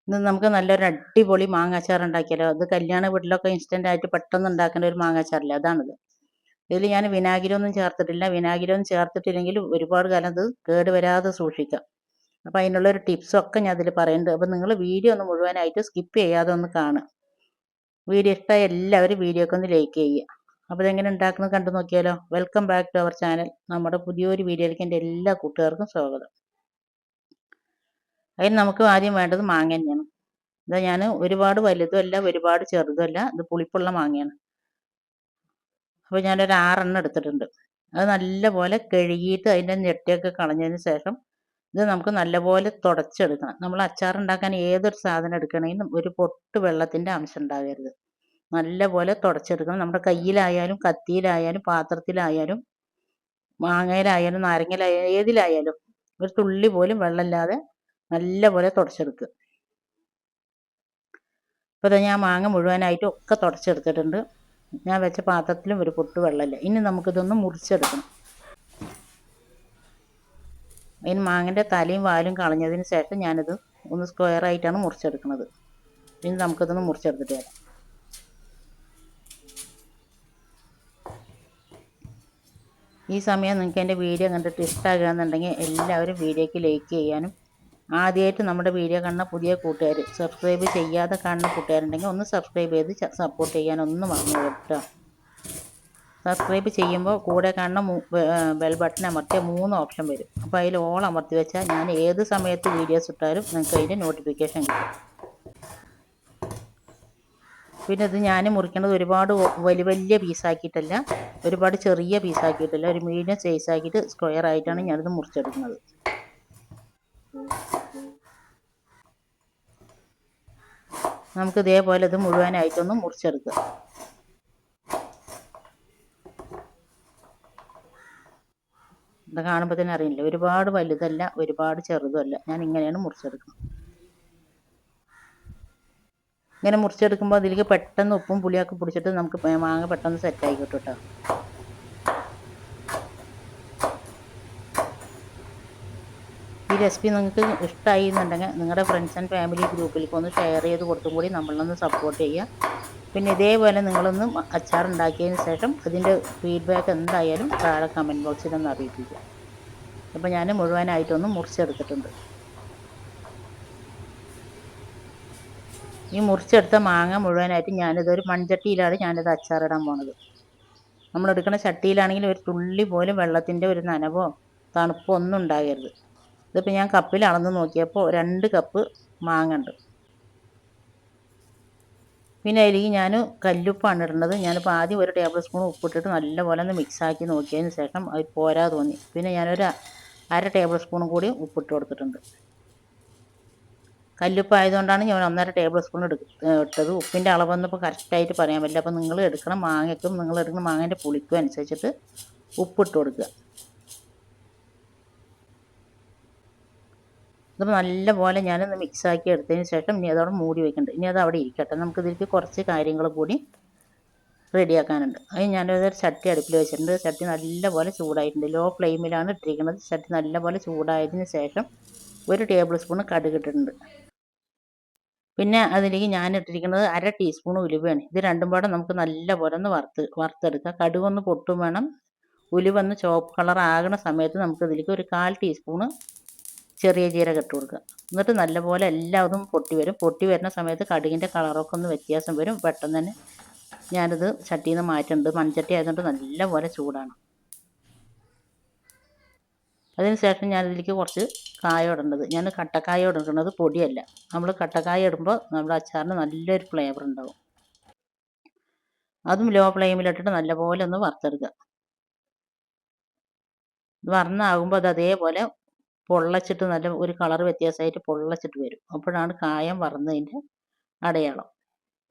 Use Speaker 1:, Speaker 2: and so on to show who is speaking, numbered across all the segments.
Speaker 1: ഇന്ന് നമുക്ക് നല്ലൊരു അടിപൊളി മാങ്ങാച്ചാർ ഉണ്ടാക്കിയാലോ. അത് കല്യാണ വീട്ടിലൊക്കെ ഇൻസ്റ്റന്റ് ആയിട്ട് പെട്ടെന്ന് ഉണ്ടാക്കേണ്ട ഒരു മാങ്ങാച്ചാറില്ലേ, അതാണിത്. ഇതിൽ ഞാൻ വിനാഗിരി ഒന്നും ചേർത്തിട്ടില്ല. വിനാഗിരി ഒന്നും ചേർത്തിട്ടില്ലെങ്കിൽ ഒരുപാട് കാലം അത് കേടുവരാതെ സൂക്ഷിക്കാം. അപ്പോൾ അതിനുള്ള ഒരു ടിപ്സൊക്കെ ഞാൻ അതിൽ പറയുന്നുണ്ട്. അപ്പോൾ നിങ്ങൾ വീഡിയോ ഒന്ന് മുഴുവനായിട്ട് സ്കിപ്പ് ചെയ്യാതെ ഒന്ന് കാണുക. വീഡിയോ ഇഷ്ടമായ എല്ലാവരും വീഡിയോക്ക് ഒന്ന് ലൈക്ക് ചെയ്യുക. അപ്പോൾ ഇതെങ്ങനെ ഉണ്ടാക്കുന്നത് കണ്ടു നോക്കിയാലോ. Welcome back to our channel. നമ്മുടെ പുതിയൊരു വീഡിയോയിലേക്ക് എൻ്റെ എല്ലാ കൂട്ടുകാർക്കും സ്വാഗതം. അതിന് നമുക്ക് ആദ്യം വേണ്ടത് മാങ്ങ തന്നെയാണ്. ഇത് ഞാൻ ഒരുപാട് വലുതുമല്ല ഒരുപാട് ചെറുതുമല്ല, ഇത് പുളിപ്പുള്ള മാങ്ങയാണ്. അപ്പോൾ ഞാനൊരു 6 എടുത്തിട്ടുണ്ട്. അത് നല്ലപോലെ കഴുകിയിട്ട് അതിൻ്റെ ഞെട്ടിയൊക്കെ കളഞ്ഞതിന് ശേഷം ഇത് നമുക്ക് നല്ലപോലെ തുടച്ചെടുക്കണം. നമ്മൾ അച്ചാർ ഉണ്ടാക്കാൻ ഏതൊരു സാധനം എടുക്കണമെങ്കിലും ഒരു പൊട്ട് വെള്ളത്തിൻ്റെ അംശം ഉണ്ടാകരുത്. നല്ലപോലെ തുടച്ചെടുക്കണം. നമ്മുടെ കയ്യിലായാലും കത്തിയിലായാലും പാത്രത്തിലായാലും മാങ്ങയിലായാലും നാരങ്ങയിലായാലും ഏതിലായാലും ഒരു തുള്ളി പോലും വെള്ളമില്ലാതെ നല്ലപോലെ തുടച്ചെടുക്കുക. അപ്പോൾ ഞാൻ മാങ്ങ മുഴുവനായിട്ടും ഒക്കെ തുടച്ചെടുത്തിട്ടുണ്ട്. ഞാൻ വെച്ച പാത്രത്തിലും ഒരു പൊട്ട് വെള്ളമില്ല. ഇനി നമുക്കിതൊന്ന് മുറിച്ചെടുക്കണം. അതിന് മാങ്ങൻ്റെ തലയും വാലും കളഞ്ഞതിന് ശേഷം ഞാനിത് ഒന്ന് സ്ക്വയറായിട്ടാണ് മുറിച്ചെടുക്കുന്നത്. ഇനി നമുക്കിതൊന്ന് മുറിച്ചെടുത്തിട്ട് വരാം. ഈ സമയം നിങ്ങൾക്ക് എൻ്റെ വീഡിയോ കണ്ടിട്ട് ഇഷ്ടമാകുകയെന്നുണ്ടെങ്കിൽ എല്ലാവരും വീഡിയോയ്ക്ക് ലൈക്ക് ചെയ്യാനും, ആദ്യമായിട്ട് നമ്മുടെ വീഡിയോ കാണുന്ന പുതിയ കൂട്ടുകാർ, സബ്സ്ക്രൈബ് ചെയ്യാതെ കാണുന്ന കൂട്ടുകാരുണ്ടെങ്കിൽ ഒന്ന് സബ്സ്ക്രൈബ് ചെയ്ത് സപ്പോർട്ട് ചെയ്യാനൊന്നും മറന്നു കേട്ടോ. സബ്സ്ക്രൈബ് ചെയ്യുമ്പോൾ കൂടെ കാണുന്ന ബെൽ ബട്ടൺ അമർത്തിയ 3 ഓപ്ഷൻ വരും. അപ്പോൾ അതിൽ ഓൾ അമർത്തി വെച്ചാൽ ഞാൻ ഏത് സമയത്ത് വീഡിയോസ് ഇട്ടാലും നിങ്ങൾക്ക് അതിൻ്റെ നോട്ടിഫിക്കേഷൻ കിട്ടും. പിന്നെ ഇത് ഞാൻ മുറിക്കുന്നത് ഒരുപാട് വലിയ പീസാക്കിയിട്ടല്ല, ഒരുപാട് ചെറിയ പീസാക്കിയിട്ടല്ല, ഒരു മീഡിയം സൈസാക്കിയിട്ട് സ്ക്വയർ ആയിട്ടാണ് ഞാനിത് മുറിച്ചെടുക്കുന്നത്. നമുക്ക് ഇതേപോലെ ഇത് മുഴുവനായിട്ടൊന്ന് മുറിച്ചെടുക്കുക. ഇത് കാണുമ്പോൾ തന്നെ അറിയില്ല, ഒരുപാട് വലുതല്ല ഒരുപാട് ചെറുതല്ല. ഞാൻ ഇങ്ങനെയാണ് മുറിച്ചെടുക്കുന്നത്. ഇങ്ങനെ മുറിച്ചെടുക്കുമ്പോൾ അതിലേക്ക് പെട്ടെന്ന് ഉപ്പും പുളിയൊക്കെ പിടിച്ചിട്ട് നമുക്ക് മാങ്ങ പെട്ടെന്ന് സെറ്റായി കിട്ടും കേട്ടോ. ഈ റെസിപ്പി നിങ്ങൾക്ക് ഇഷ്ടമായി എന്നുണ്ടെങ്കിൽ നിങ്ങളുടെ ഫ്രണ്ട്സ് ആൻഡ് ഫാമിലി ഗ്രൂപ്പിലേക്ക് ഒന്ന് ഷെയർ ചെയ്ത് കൊടുത്തും കൂടി നമ്മളൊന്ന് സപ്പോർട്ട് ചെയ്യുക. പിന്നെ ഇതേപോലെ നിങ്ങളൊന്ന് അച്ചാർ ഉണ്ടാക്കിയതിന് ശേഷം അതിൻ്റെ ഫീഡ്ബാക്ക് എന്തായാലും താഴെ കമൻറ്റ് ബോക്സിലൊന്ന് അറിയിപ്പിക്കുക. അപ്പോൾ ഞാൻ മുഴുവനായിട്ടൊന്ന് മുറിച്ചെടുത്തിട്ടുണ്ട്. ഈ മുറിച്ചെടുത്ത മാങ്ങ മുഴുവനായിട്ട് ഞാനിതൊരു മൺചട്ടിയിലാണ് ഞാനിത് അച്ചാറിടാൻ പോണത്. നമ്മളെടുക്കുന്ന ചട്ടിയിലാണെങ്കിൽ ഒരു തുള്ളി പോലും വെള്ളത്തിൻ്റെ ഒരു നനവോ തണുപ്പോ ഒന്നും ഉണ്ടാകരുത്. ഇതിപ്പോൾ ഞാൻ കപ്പിൽ അളന്ന് നോക്കിയപ്പോൾ 2 കപ്പ് മാങ്ങ ഉണ്ട്. പിന്നെ അതിലേക്ക് ഞാൻ കല്ലുപ്പാണ് ഇടുന്നത്. ഞാനിപ്പോൾ ആദ്യം 1 ടേബിൾ സ്പൂൺ ഉപ്പിട്ടിട്ട് നല്ലപോലെ ഒന്ന് മിക്സാക്കി നോക്കിയതിന് ശേഷം അത് പോരാ തോന്നി. പിന്നെ ഞാനൊരു 1/2 ടേബിൾ സ്പൂണും കൂടി ഉപ്പിട്ട് കൊടുത്തിട്ടുണ്ട്. കല്ലുപ്പ് ആയതുകൊണ്ടാണ് ഞാൻ 1.5 ടേബിൾ സ്പൂൺ ഇട്ടത്. ഉപ്പിൻ്റെ അളവൊന്നും ഇപ്പോൾ കറക്റ്റായിട്ട് പറയാൻ പറ്റില്ല. അപ്പോൾ നിങ്ങൾ എടുക്കുന്ന മാങ്ങയ്ക്കും നിങ്ങൾ എടുക്കുന്ന മാങ്ങേൻ്റെ പുളിക്കും അനുസരിച്ചിട്ട് ഉപ്പിട്ട് കൊടുക്കുക. ഇതിപ്പോൾ നല്ലപോലെ ഞാനൊന്ന് മിക്സാക്കി എടുത്തതിന് ശേഷം ഇനി അതവിടെ മൂടി വയ്ക്കുന്നുണ്ട്. ഇനി അത് അവിടെ ഇരിക്കട്ടെ. നമുക്കിതിലേക്ക് കുറച്ച് കാര്യങ്ങൾ കൂടി റെഡിയാക്കാനുണ്ട്. അത് ഞാനൊരു ചട്ടി അടുപ്പിൽ വെച്ചിട്ടുണ്ട്. ചട്ടി നല്ലപോലെ ചൂടായിട്ടുണ്ട്. ലോ ഫ്ലെയിമിലാണ് ഇട്ടിരിക്കുന്നത്. ചട്ടി നല്ലപോലെ ചൂടായതിന് ശേഷം 1 ടേബിൾ സ്പൂൺ കടുക് ഇട്ടിട്ടുണ്ട്. പിന്നെ അതിലേക്ക് ഞാൻ ഇട്ടിരിക്കുന്നത് 1/2 ടീസ്പൂൺ ഉലുവയാണ്. ഇത് രണ്ടും പാടെ നമുക്ക് നല്ലപോലെ ഒന്ന് വറുത്തെടുക്കാം. കടുകൊന്ന് പൊട്ടും വേണം. ഉലുവൊന്ന് ചുവപ്പ് കളർ ആകുന്ന സമയത്ത് നമുക്ക് ഇതിലേക്ക് ഒരു 1/4 ടീസ്പൂണ് ചെറിയ ജീരകം ഇട്ട് കൊടുക്കുക. എന്നിട്ട് നല്ലപോലെ എല്ലാതും പൊട്ടി വരും. പൊട്ടി വരുന്ന സമയത്ത് കടുകിൻ്റെ കളറൊക്കെ ഒന്ന് വ്യത്യാസം വരും. പെട്ടെന്ന് തന്നെ ഞാനിത് ചട്ടിയിൽ നിന്ന് മാറ്റുന്നുണ്ട്. മൺചട്ടി ആയതുകൊണ്ട് നല്ലപോലെ ചൂടാണ്. അതിന് ശേഷം ഞാനിതിലേക്ക് കുറച്ച് കായ ഇടേണ്ടത്. ഞാൻ കട്ടക്കായ ഇടുന്നത് പൊടിയല്ല. നമ്മൾ കട്ടക്കായ ഇടുമ്പോൾ നമ്മുടെ അച്ചാറിന് നല്ലൊരു ഫ്ലേവർ ഉണ്ടാവും. അതും ലോ ഫ്ലെയിമിലിട്ടിട്ട് നല്ലപോലെ ഒന്ന് വറുത്തെടുക്കുക. ഇത് വറന്നാകുമ്പോൾ അത് അതേപോലെ പൊള്ളച്ചിട്ട് നല്ല ഒരു കളർ വ്യത്യാസമായിട്ട് പൊള്ളച്ചിട്ട് വരും. അപ്പോഴാണ് കായം വറന്നതിൻ്റെ അടയാളം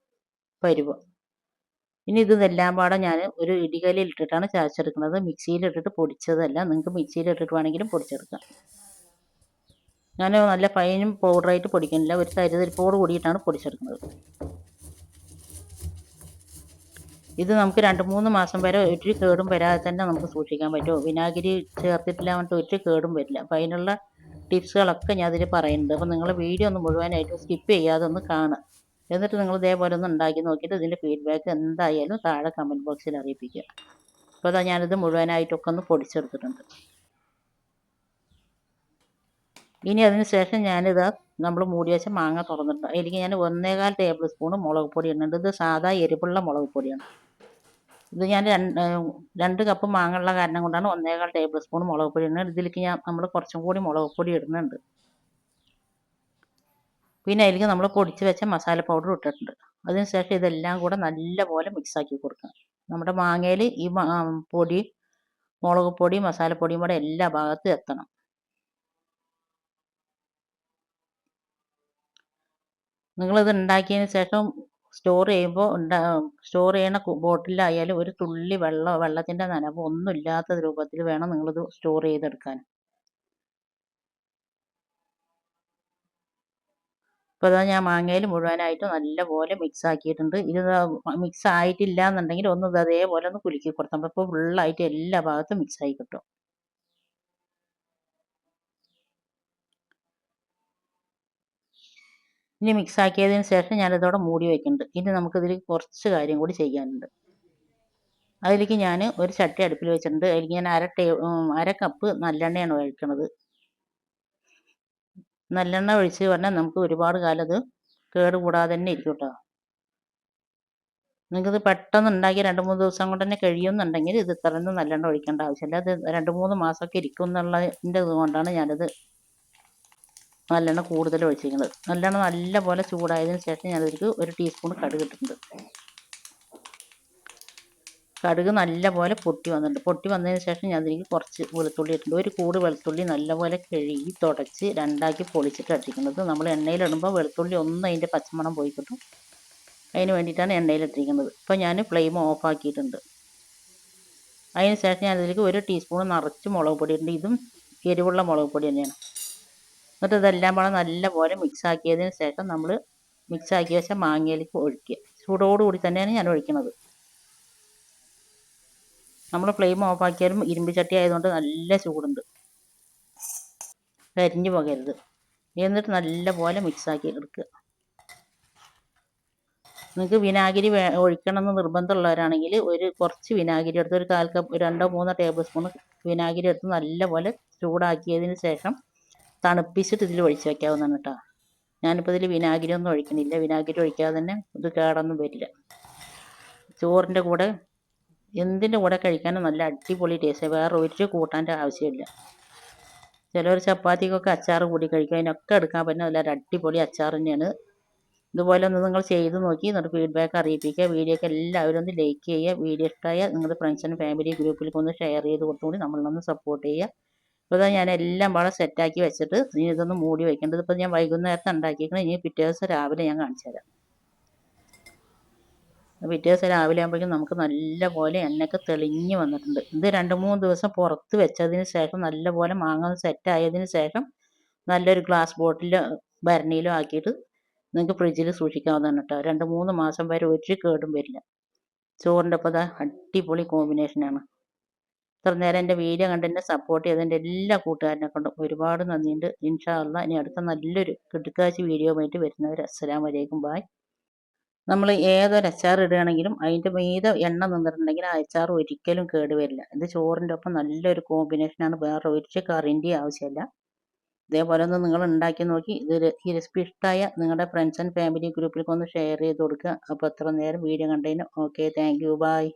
Speaker 1: പരുവം. ഇനി ഇതെല്ലാം പാടെ ഞാൻ ഒരു ഇടികല്ലിൽ ഇട്ടിട്ടാണ് ചതച്ചെടുക്കുന്നത്. മിക്സിയിലിട്ടിട്ട് പൊടിച്ചതല്ല. നിങ്ങൾക്ക് മിക്സിയിലിട്ടിട്ട് വേണമെങ്കിലും പൊടിച്ചെടുക്കാം. ഞാൻ നല്ല ഫൈനും പൗഡറായിട്ട് പൊടിക്കുന്നില്ല, ഒരു തരിതരിപ്പോട് കൂടിയിട്ടാണ് പൊടിച്ചെടുക്കുന്നത്. ഇത് നമുക്ക് 2-3 മാസം വരെ ഒരു കേടും വരാതെ തന്നെ നമുക്ക് സൂക്ഷിക്കാൻ പറ്റും. വിനാഗിരി ചേർത്തിട്ടില്ല പറഞ്ഞിട്ട് ഒരു കേടും വരില്ല. അപ്പോൾ അതിനുള്ള ടിപ്സുകളൊക്കെ ഞാൻ അതിൽ പറയുന്നുണ്ട്. അപ്പോൾ നിങ്ങൾ വീഡിയോ ഒന്ന് മുഴുവനായിട്ട് സ്കിപ്പ് ചെയ്യാതെ ഒന്ന് കാണുക. എന്നിട്ട് നിങ്ങൾ ഇതേപോലെ ഒന്ന് ഉണ്ടാക്കി നോക്കിയിട്ട് ഇതിൻ്റെ ഫീഡ്ബാക്ക് എന്തായാലും താഴെ കമൻറ്റ് ബോക്സിൽ അറിയിപ്പിക്കുക. അപ്പോൾ അതാ ഞാനിത് മുഴുവനായിട്ടൊക്കെ ഒന്ന് പൊടിച്ചെടുത്തിട്ടുണ്ട്. ഇനി അതിന് ശേഷം ഞാനിത് നമ്മൾ മൂടി വെച്ച മാങ്ങ തുറന്നിട്ടുണ്ട്. അതിലേക്ക് ഞാൻ 1.25 ടേബിൾ സ്പൂൺ മുളക് പൊടി ഇടുന്നുണ്ട്. ഇത് സാധാ എരിവുള്ള മുളക് പൊടിയാണ്. ഇത് ഞാൻ 2 കപ്പ് മാങ്ങ ഉള്ള കാരണം കൊണ്ടാണ് 1.25 ടേബിൾ സ്പൂൺ മുളക് പൊടി ഇടുന്നത്. ഇതിലേക്ക് നമ്മൾ കുറച്ചും കൂടി മുളക് പൊടി ഇടുന്നുണ്ട്. പിന്നെ അതിലേക്ക് നമ്മൾ പൊടിച്ച് വെച്ച മസാല പൗഡർ ഇട്ടിട്ടുണ്ട്. അതിന് ശേഷം ഇതെല്ലാം കൂടെ നല്ലപോലെ മിക്സാക്കി കൊടുക്കുക. നമ്മുടെ മാങ്ങയിൽ ഈ പൊടി, മുളക് പൊടി, മസാലപ്പൊടിയും കൂടെ എല്ലാ ഭാഗത്തും എത്തണം. നിങ്ങളിത് ഉണ്ടാക്കിയതിന് ശേഷം സ്റ്റോർ ചെയ്യണ ബോട്ടിലായാലും ഒരു തുള്ളി വെള്ളത്തിൻ്റെ നനവ് ഒന്നും ഇല്ലാത്ത രൂപത്തിൽ വേണം നിങ്ങളിത് സ്റ്റോർ ചെയ്തെടുക്കാൻ. ഇപ്പോൾ അതാ ഞാൻ മാങ്ങയിൽ മുഴുവനായിട്ട് നല്ലപോലെ മിക്സ് ആക്കിയിട്ടുണ്ട്. ഇത് മിക്സ് ആയിട്ടില്ല എന്നുണ്ടെങ്കിൽ ഒന്ന് അതേപോലെ ഒന്ന് കുലുക്കി കൊടുത്താൽ ഇപ്പോൾ ഫുള്ളായിട്ട് എല്ലാ ഭാഗത്തും മിക്സ് ആയി കിട്ടും. ഇനി മിക്സ് ആക്കിയതിന് ശേഷം ഞാനിതോടെ മൂടി വയ്ക്കുന്നുണ്ട്. ഇനി നമുക്കിതിൽ കുറച്ച് കാര്യം കൂടി ചെയ്യാനുണ്ട്. അതിലേക്ക് ഞാൻ ഒരു ചട്ടി അടുപ്പിൽ വെച്ചിട്ടുണ്ട്. അതിലേക്ക് ഞാൻ അര കപ്പ് നല്ലെണ്ണയാണ് ഒഴിക്കുന്നത്. നല്ലെണ്ണ ഒഴിച്ച് പറഞ്ഞാൽ നമുക്ക് ഒരുപാട് കാലം അത് കേടുകൂടാതെ തന്നെ ഇരിക്കും കേട്ടോ. നിങ്ങൾക്കിത് പെട്ടെന്ന് ഉണ്ടാക്കി 2-3 ദിവസം കൊണ്ട് തന്നെ കഴിയുമെന്നുണ്ടെങ്കിൽ ഇത് ഇത്രയൊന്നും നല്ലെണ്ണ ഒഴിക്കേണ്ട ആവശ്യമില്ല. അത് 2-3 മാസമൊക്കെ ഇരിക്കും എന്നുള്ളതിൻ്റെ ഇതുകൊണ്ടാണ് ഞാനത് നല്ലെണ്ണ കൂടുതൽ ഒഴിച്ചിരിക്കുന്നത്. നല്ലെണ്ണ നല്ലപോലെ ചൂടായതിന് ശേഷം ഞാനതിലേക്ക് 1 ടീസ്പൂൺ കടുക് ഇട്ടിട്ടുണ്ട്. കടുക് നല്ലപോലെ പൊട്ടി വന്നിട്ടുണ്ട്. പൊട്ടി വന്നതിന് ശേഷം ഞാൻ അതിലേക്ക് കുറച്ച് വെളുത്തുള്ളി ഇട്ടിട്ടുണ്ട്. 1 കൂട് വെളുത്തുള്ളി നല്ലപോലെ കഴുകി തുടച്ച് 2ആക്കി പൊളിച്ചിട്ട് ഇട്ടിരിക്കുന്നത്. നമ്മൾ എണ്ണയിലിടുമ്പോൾ വെളുത്തുള്ളി ഒന്ന് അതിൻ്റെ പച്ചമണം പോയി കിട്ടും. അതിന് വേണ്ടിയിട്ടാണ് എണ്ണയിലിട്ടിരിക്കുന്നത്. ഇപ്പോൾ ഞാൻ ഫ്ലെയിം ഓഫ് ആക്കിയിട്ടുണ്ട്. അതിന് ശേഷം ഞാൻ അതിലേക്ക് 1 ടീസ്പൂൺ നിറച്ച് മുളക് പൊടി ഇട്ടുണ്ട്. ഇതും എരിവുള്ള മുളക് പൊടി തന്നെയാണ്. എന്നിട്ട് ഇതെല്ലാം കൂടെ നല്ലപോലെ മിക്സ് ആക്കിയതിന് ശേഷം നമ്മൾ മിക്സ് ആക്കി വെച്ച മാങ്ങയിലേക്ക് ഒഴിക്കുക. ചൂടോടുകൂടി തന്നെയാണ് ഞാൻ ഒഴിക്കുന്നത്. നമ്മൾ ഫ്ലെയിം ഓഫ് ആക്കിയാലും ഇരുമ്പ് ചട്ടി ആയതുകൊണ്ട് നല്ല ചൂടുണ്ട്, കരിഞ്ഞു പോകരുത്. എന്നിട്ട് നല്ലപോലെ മിക്സാക്കി എടുക്കുക. നിങ്ങൾക്ക് വിനാഗിരി ഒഴിക്കണമെന്ന് നിർബന്ധമുള്ളവരാണെങ്കിൽ കുറച്ച് വിനാഗിരി എടുത്ത് 1/4 കപ്പ് 2-3 ടേബിൾ സ്പൂൺ വിനാഗിരി എടുത്ത് നല്ലപോലെ ചൂടാക്കിയതിന് ശേഷം തണുപ്പിച്ചിട്ട് ഇതിൽ ഒഴിച്ച് വയ്ക്കാവുന്നതാണ് കേട്ടോ. ഞാനിപ്പോൾ ഇതിൽ വിനാഗിരി ഒന്നും ഒഴിക്കണില്ല. വിനാഗിരി ഒഴിക്കാതെ തന്നെ ഇത് കേടൊന്നും വരില്ല. ചോറിൻ്റെ കൂടെ എന്തിൻ്റെ കൂടെ കഴിക്കാനും നല്ല അടിപൊളി ടേസ്റ്റ്. വേറെ ഒരു കൂട്ടാൻ്റെ ആവശ്യമില്ല. ചിലർ ചപ്പാത്തിക്കൊക്കെ അച്ചാർ കൂടി കഴിക്കും. അതിനൊക്കെ എടുക്കാൻ പറ്റുന്ന നല്ല അടിപൊളി അച്ചാർ തന്നെയാണ്. ഇതുപോലെ ഒന്ന് നിങ്ങൾ ചെയ്ത് നോക്കി എന്നിട്ട് ഫീഡ്ബാക്ക് അറിയിപ്പിക്കുക. വീഡിയോക്ക് എല്ലാവരും ഒന്ന് ലൈക്ക് ചെയ്യുക. വീഡിയോ ഇഷ്ടമായ നിങ്ങളുടെ ഫ്രണ്ട്സ് ആൻഡ് ഫാമിലി ഗ്രൂപ്പിലേക്ക് ഒന്ന് ഷെയർ ചെയ്ത് കൊടുത്തുകൂടി നമ്മളൊന്ന് സപ്പോർട്ട് ചെയ്യുക. ഇപ്പോൾ ഞാൻ എല്ലാം വളരെ സെറ്റാക്കി വെച്ചിട്ട് ഇനി ഇതൊന്ന് മൂടി വയ്ക്കേണ്ടത്. ഇപ്പോൾ ഞാൻ വൈകുന്നേരത്തെ ഉണ്ടാക്കിയിരിക്കണം. ഇനി പിറ്റേ ദിവസം രാവിലെ ഞാൻ കാണിച്ചു തരാം. പിറ്റേ ദിവസം രാവിലെ ആകുമ്പോഴേക്കും നമുക്ക് നല്ലപോലെ എണ്ണയൊക്കെ തെളിഞ്ഞ് വന്നിട്ടുണ്ട്. ഇത് 2-3 ദിവസം പുറത്ത് വെച്ചതിന് ശേഷം നല്ലപോലെ മാങ്ങ സെറ്റായതിന് ശേഷം നല്ലൊരു ഗ്ലാസ് ബോട്ടിലോ ഭരണിയിലോ ആക്കിയിട്ട് നിങ്ങൾക്ക് ഫ്രിഡ്ജിൽ സൂക്ഷിക്കാവുന്നതാണ് കേട്ടോ. 2-3 മാസം വരെ ഒരു കേടും വരില്ല. ചോറിൻ്റെ ഒപ്പം അടിപൊളി കോമ്പിനേഷനാണ്. ഇത്ര നേരം എൻ്റെ വീഡിയോ കണ്ട് എന്നെ സപ്പോർട്ട് ചെയ്തതിൻ്റെ എല്ലാ കൂട്ടുകാരനെ കൊണ്ടും ഒരുപാട് നന്ദിയുണ്ട്. ഇൻഷാ അള്ളാ ഇനി അടുത്ത നല്ലൊരു കിടുക്കാച്ചി വീഡിയോ ആയിട്ട് വരുന്നവർ അസ്സലാമു അലൈക്കും ബായ്. നമ്മൾ ഏതൊരു അച്ചാർ ഇടുകയാണെങ്കിലും അതിൻ്റെ മീതെ എണ്ണ നിന്നിട്ടുണ്ടെങ്കിൽ ആ അച്ചാർ ഒരിക്കലും കേടുവരില്ല. ഇത് ചോറിൻ്റെ ഒപ്പം നല്ലൊരു കോമ്പിനേഷനാണ്. വേറെ ഒരു കറിൻ്റെയും ആവശ്യമില്ല. ഇതേപോലെ ഒന്ന് നിങ്ങൾ ഉണ്ടാക്കി നോക്കി ഈ റെസിപ്പി ഇഷ്ടമായ നിങ്ങളുടെ ഫ്രണ്ട്സ് ആൻഡ് ഫാമിലി ഗ്രൂപ്പിലേക്ക് ഒന്ന് ഷെയർ ചെയ്ത് കൊടുക്കുക. അപ്പോൾ അത്ര നേരം വീഡിയോ കണ്ടതിന് ഓക്കെ, താങ്ക് യു, ബായ്.